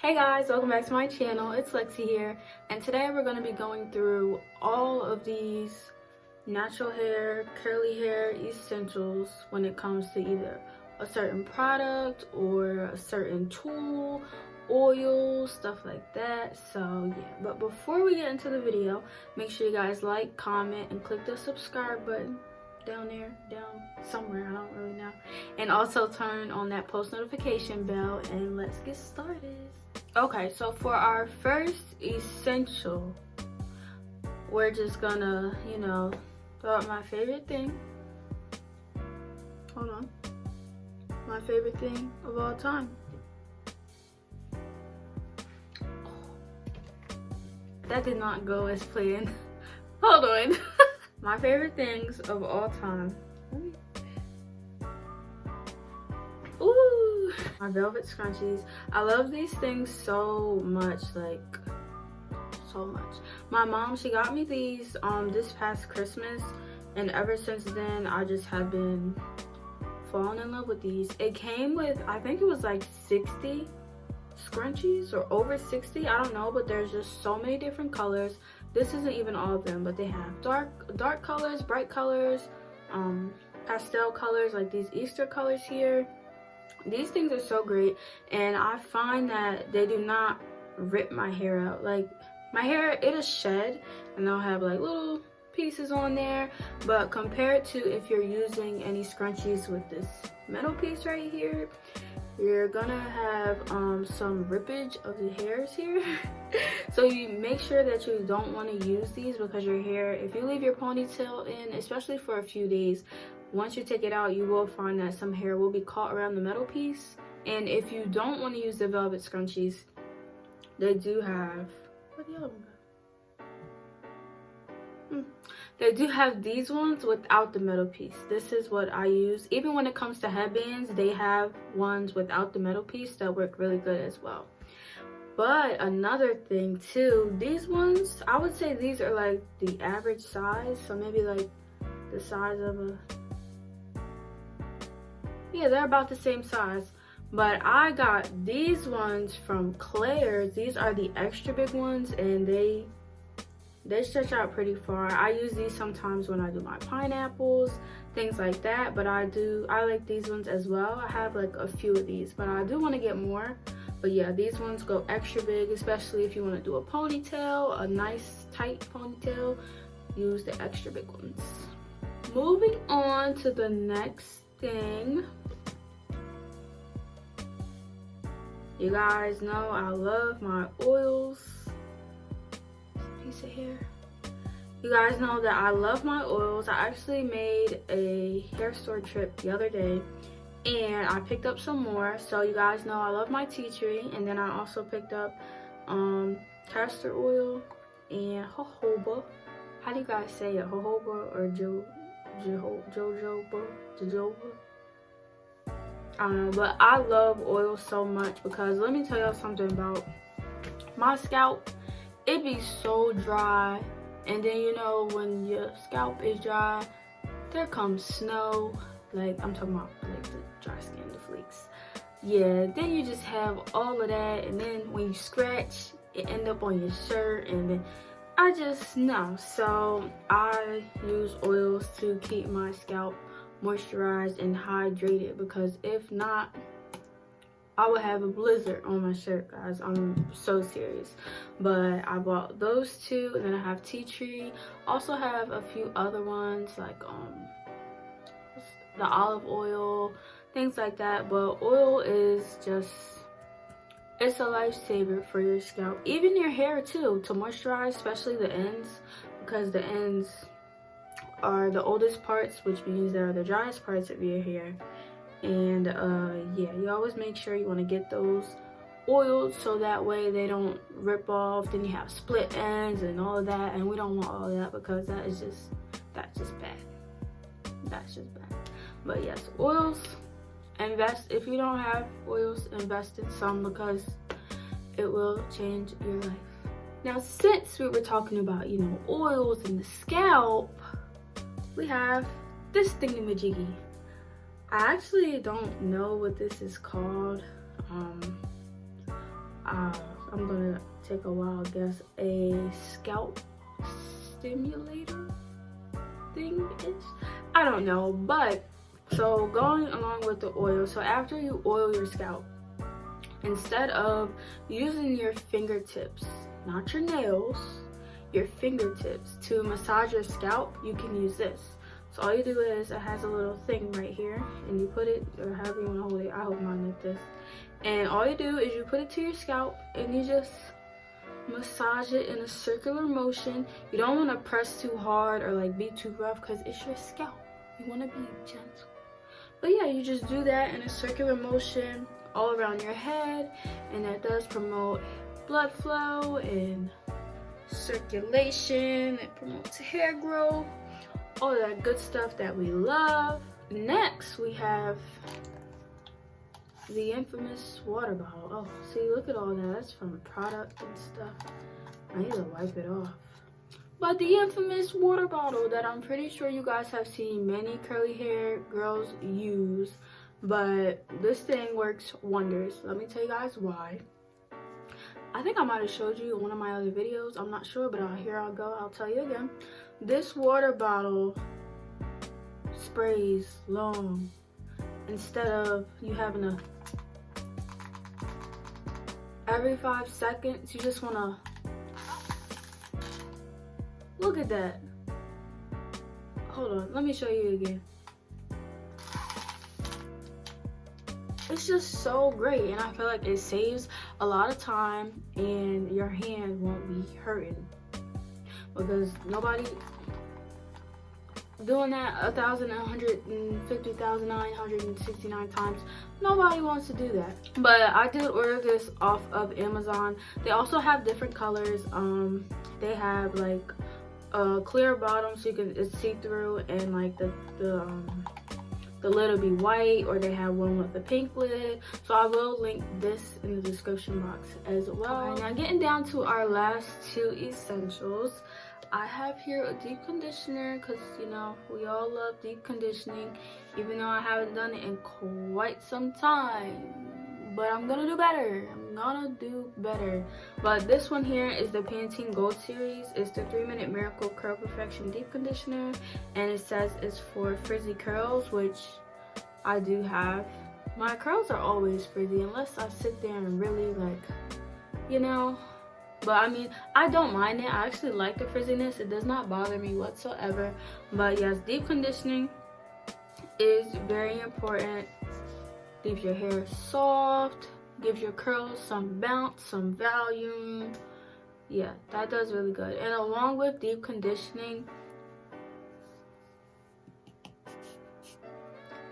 Hey guys, welcome back to my channel. It's Lexi here, and today we're going to be going through all of these natural hair, curly hair essentials when it comes to either a certain product or a certain tool, oil, stuff like that. So yeah, but before we get into the video, make sure you guys like, comment, and click the subscribe button down there, down somewhere, I don't really know, and also turn on that post notification bell, and let's get started. Okay, so for our first essential, we're just gonna, throw out my favorite thing. Hold on. My favorite thing of all time. That did not go as planned. Hold on. My favorite things of all time. Ooh, my velvet scrunchies. I love these things so much, like so much. My mom, she got me these this past Christmas, and ever since then I just have been falling in love with these. It came with, I think it was like 60 scrunchies or over 60, I don't know, but there's just so many different colors. This isn't even all of them, but they have dark colors, bright colors, pastel colors, like these Easter colors here. These things are so great, and I find that they do not rip my hair out. Like, my hair, it'll shed and they'll have like little pieces on there, but compared to if you're using any scrunchies with this metal piece right here, you're gonna have some rippage of the hairs here. So you make sure that you don't want to use these, because your hair, if you leave your ponytail in, especially for a few days, once you take it out, you will find that some hair will be caught around the metal piece. And if you don't want to use the velvet scrunchies, they do have, what the other one got? They do have these ones without the metal piece. This is what I use. Even when it comes to headbands, they have ones without the metal piece that work really good as well. But another thing too, these ones, I would say these are like the average size. So maybe like the size of a, yeah, they're about the same size. But I got these ones from Claire's. These are the extra big ones, and they stretch out pretty far. I use these sometimes when I do my pineapples, things like that. But I like these ones as well. I have like a few of these, but I do want to get more. But yeah, these ones go extra big, especially if you want to do a ponytail, a nice tight ponytail. Use the extra big ones. Moving on to the next thing. You guys know I love my oils. Piece of hair. You guys know that I love my oils. I actually made a hair store trip the other day, and I picked up some more. So you guys know I love my tea tree, and then I also picked up castor oil and jojoba. How do you guys say it? Jojoba or jojoba? I don't know, but I love oil so much, because let me tell y'all something about my scalp. It be so dry, and then when your scalp is dry, there comes snow. Like, I'm talking about like the dry skin, the flakes. Yeah, then you just have all of that, and then when you scratch, it end up on your shirt, and then I just know. So I use oils to keep my scalp moisturized and hydrated, because if not, I would have a blizzard on my shirt, guys. I'm so serious. But I bought those two, and then I have tea tree. Also have a few other ones like the olive oil, things like that. But oil is just, it's a lifesaver for your scalp, even your hair too, to moisturize, especially the ends, because the ends are the oldest parts, which means they're the driest parts of your hair. And yeah, you always make sure you want to get those oiled, so that way they don't rip off. Then you have split ends and all of that, and we don't want all of that, because that's just bad. That's just bad. But yes, oils, invest. If you don't have oils, invest in some, because it will change your life. Now, since we were talking about oils and the scalp, we have this thingamajiggy. I actually don't know what this is called. I'm gonna take a wild guess, a scalp stimulator thing is, I don't know. But so going along with the oil, so after you oil your scalp, instead of using your fingertips, not your nails, your fingertips to massage your scalp, you can use this. So all you do is, it has a little thing right here, and you put it, or however you want to hold it, I hold mine like this, and all you do is you put it to your scalp and you just massage it in a circular motion. You don't want to press too hard or like be too rough, because it's your scalp, you want to be gentle. But yeah, you just do that in a circular motion all around your head, and that does promote blood flow and circulation. It promotes hair growth, all that good stuff that we love. Next, we have the infamous water bottle. Oh, see, look at all that. That's from product and stuff. I need to wipe it off. But the infamous water bottle that I'm pretty sure you guys have seen many curly hair girls use. But this thing works wonders. Let me tell you guys why. I think I might have showed you in one of my other videos. I'm not sure, but here I'll go. I'll tell you again. This water bottle sprays long. Instead of you having to, every 5 seconds, you just want to, look at that. Hold on, let me show you again. It's just so great, and I feel like it saves a lot of time and your hand won't be hurting, because nobody doing that 1,150,969 times, nobody wants to do that. But I did order this off of Amazon. They also have different colors. They have like a clear bottom, so you can, it's see-through, and like the lid will be white, or they have one with a pink lid. So I will link this in the description box as well. Okay, now getting down to our last two essentials. I have here a deep conditioner, because you know we all love deep conditioning, even though I haven't done it in quite some time. But I'm gonna do better. But this one here is the Pantene Gold Series. It's the 3-minute Miracle Curl Perfection Deep Conditioner, and it says it's for frizzy curls, which I do have. My curls are always frizzy unless I sit there and really like, you know. But I mean, I don't mind it. I actually like the frizziness. It does not bother me whatsoever. But yes, deep conditioning is very important. Leaves your hair soft, gives your curls some bounce, some volume. Yeah, that does really good. And along with deep conditioning,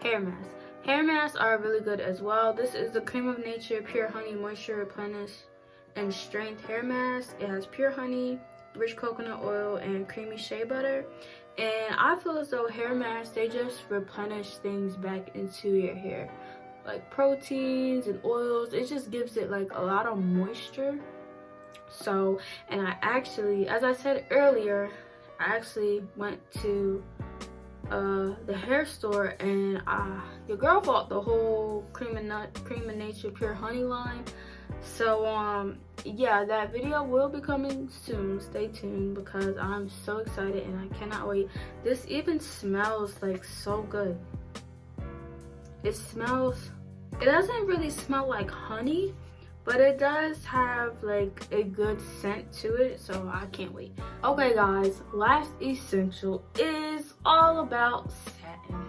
hair masks. Hair masks are really good as well. This is the Cream of Nature Pure Honey Moisture Replenish and Strength Hair Mask. It has pure honey, rich coconut oil, and creamy shea butter. And I feel as though hair masks, they just replenish things back into your hair, like proteins and oils. It just gives it like a lot of moisture. So, and I actually, as I said earlier, I actually went to the hair store, and your girl bought the whole Cream of Nature Pure Honey line. So yeah, that video will be coming soon. Stay tuned, because I'm so excited and I cannot wait. This even smells like so good. It doesn't really smell like honey, but it does have like a good scent to it, so I can't wait. Okay guys, last essential is all about satin.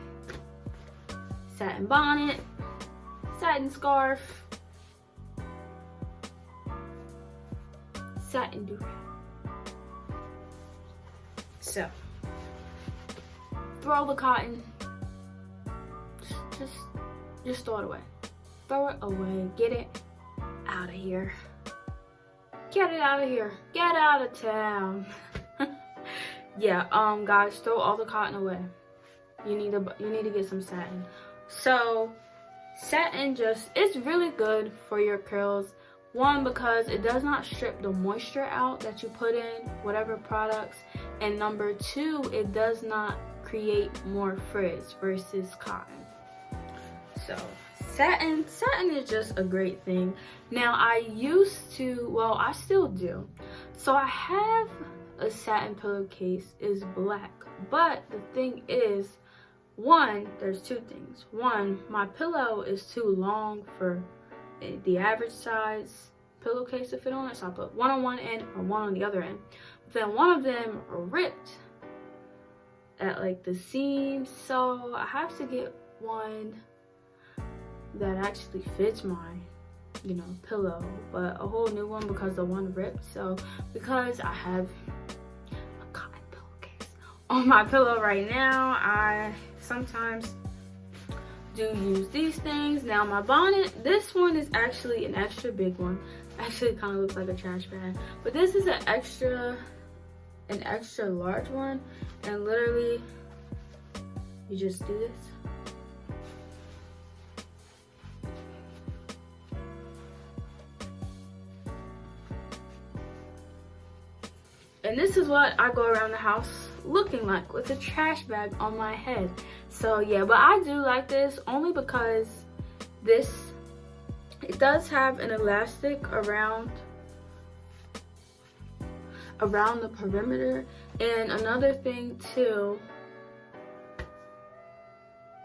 Satin bonnet, satin scarf, satin do-rag. So, throw the cotton, just throw it away. Throw it away, get it out of here. Get it out of here, get out of town. Yeah, guys, throw all the cotton away. You need to get some satin. So, satin it's really good for your curls. One, because it does not strip the moisture out that you put in whatever products, and number two, it does not create more frizz versus cotton. So Satin is just a great thing. Now I used to, well, I still do. So I have a satin pillowcase, is black, but the thing is, one, there's two things. One, my pillow is too long for the average size pillowcase to fit on it, so I put one on one end or one on the other end. But then one of them ripped at like the seams, so I have to get one that actually fits my, you know, pillow, but a whole new one because the one ripped. So because I have a cotton pillowcase on my pillow right now, I sometimes do use these things. Now my bonnet, this one is actually an extra big one. Actually kind of looks like a trash bag, but this is an extra large one, and literally you just do this. And this is what I go around the house looking like, with a trash bag on my head. So yeah, but I do like this only because it does have an elastic around the perimeter. And another thing too,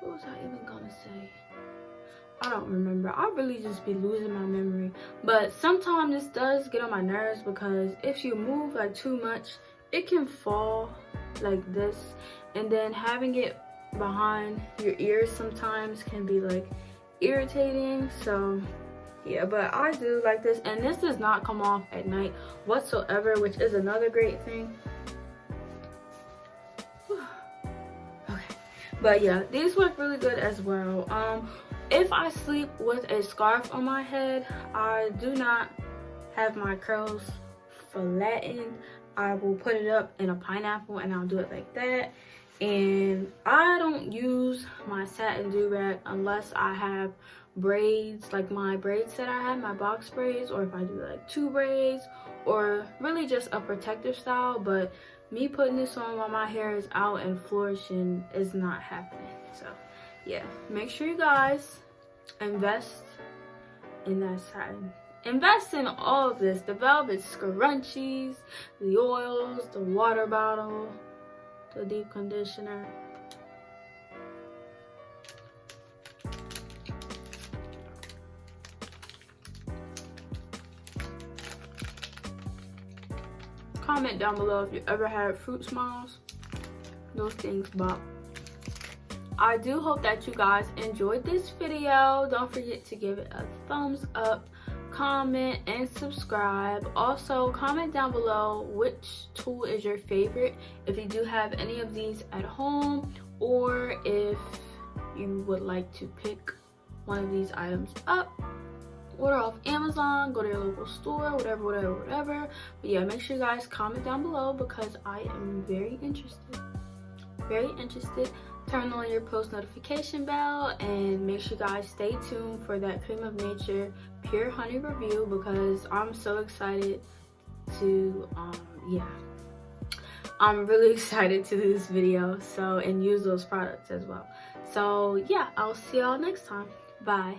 what was I even gonna say? I don't remember. I really just be losing my memory. But sometimes this does get on my nerves because if you move like too much, it can fall like this. And then having it behind your ears sometimes can be like irritating. So yeah, but I do like this. And this does not come off at night whatsoever, which is another great thing. Okay. But yeah, these work really good as well. If I sleep with a scarf on my head, I do not have my curls flattened. I will put it up in a pineapple and I'll do it like that. And I don't use my satin do-rag unless I have braids, like my braids that I have, my box braids, or if I do like 2 braids, or really just a protective style. But me putting this on while my hair is out and flourishing is not happening. So yeah, make sure you guys invest in that satin. Invest in all of this, the velvet scrunchies, the oils, the water bottle, the deep conditioner. Comment down below if you ever had fruit smiles. Those things bop. I do hope that you guys enjoyed this video. Don't forget to give it a thumbs up, comment, and subscribe. Also, comment down below which tool is your favorite, if you do have any of these at home, or if you would like to pick one of these items up. Order off Amazon, go to your local store, whatever. But yeah, make sure you guys comment down below because I am very interested. Turn on your post notification bell and make sure you guys stay tuned for that Cream of Nature Pure Honey review because I'm so excited to I'm really excited to do this video, so, and use those products as well. So yeah, I'll see y'all next time. Bye.